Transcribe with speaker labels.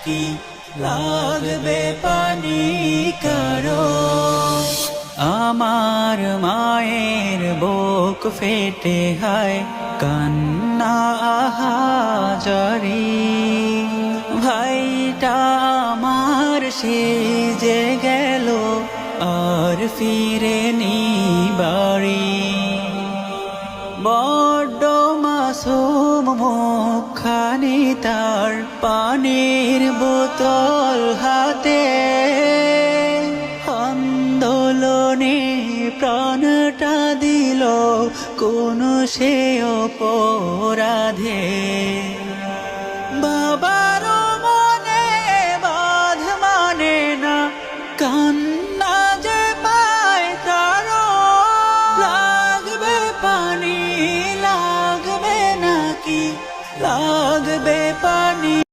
Speaker 1: কি লাগবে পানি কারো। আমার মায়ের বুক ফেটে হায় কান্না আহাজারি, ভাইটা আমার সে যে গেল আর ফিরেনি বাড়ি। বড্ড মাসুম মুখখানি তার, পানির বোতল হাতে, আন্দোলনে প্রাণটা দিল কোন সে অপরাধে।